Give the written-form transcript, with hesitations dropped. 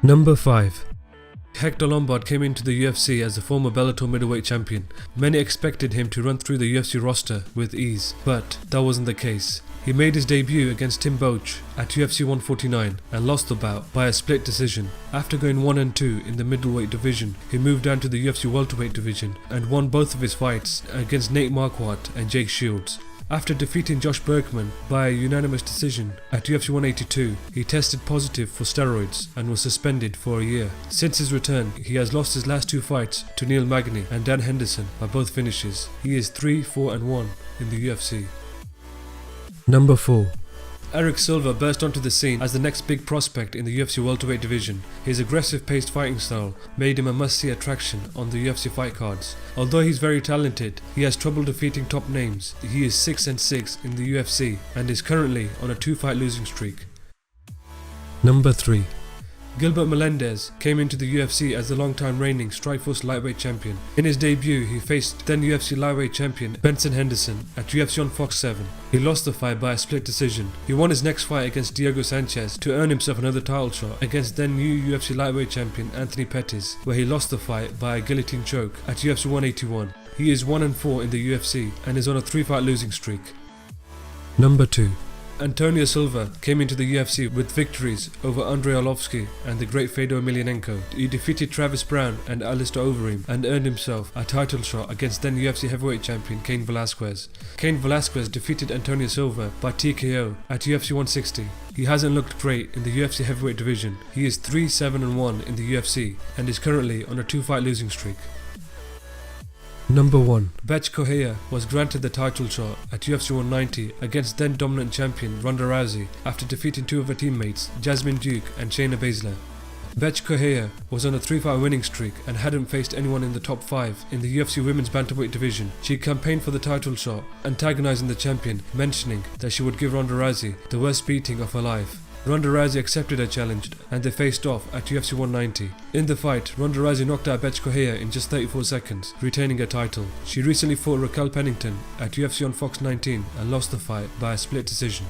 Number 5. Hector Lombard came into the UFC as a former Bellator middleweight champion. Many expected him to run through the UFC roster with ease, but that wasn't the case. He made his debut against Tim Boetsch at UFC 149 and lost the bout by a split decision. After going 1-2 in the middleweight division, he moved down to the UFC welterweight division and won both of his fights against Nate Marquardt and Jake Shields. After defeating Josh Berkman by a unanimous decision at UFC 182, he tested positive for steroids and was suspended for a year. Since his return, he has lost his last 2 fights to Neil Magny and Dan Henderson by both finishes. He is 3-4-1 in the UFC. Number 4. Erik Silva burst onto the scene as the next big prospect in the UFC welterweight division. His aggressive paced fighting style made him a must-see attraction on the UFC fight cards. Although he's very talented, he has trouble defeating top names. He is 6-6 in the UFC and is currently on a 2-fight losing streak. Number 3. Gilbert Melendez came into the UFC as the long-time reigning Strikeforce lightweight champion. In his debut, he faced then UFC lightweight champion Benson Henderson at UFC On FOX 7. He lost the fight by a split decision. He won his next fight against Diego Sanchez to earn himself another title shot against then new UFC lightweight champion Anthony Pettis, where he lost the fight by a guillotine choke at UFC 181. He is 1-4 in the UFC and is on a 3-fight losing streak. Number 2. Antonio Silva came into the UFC with victories over Andre Arlovski and the great Fedor Emelianenko. He defeated Travis Brown and Alistair Overeem and earned himself a title shot against then UFC Heavyweight champion Cain Velasquez. Cain Velasquez defeated Antonio Silva by TKO at UFC 160. He hasn't looked great in the UFC Heavyweight division. He is 3-7-1 in the UFC and is currently on a 2-fight losing streak. Number 1. Bethe Correia was granted the title shot at UFC 190 against then dominant champion Ronda Rousey after defeating 2 of her teammates, Jessamyn Duke and Shayna Baszler. Bethe Correia was on a 3-fight winning streak and hadn't faced anyone in the top 5 in the UFC women's bantamweight division. She campaigned for the title shot, antagonizing the champion, mentioning that she would give Ronda Rousey the worst beating of her life. Ronda Rousey accepted her challenge and they faced off at UFC 190. In the fight, Ronda Rousey knocked out Bethe Correia in just 34 seconds, retaining her title. She recently fought Raquel Pennington at UFC On FOX 19 and lost the fight by a split decision.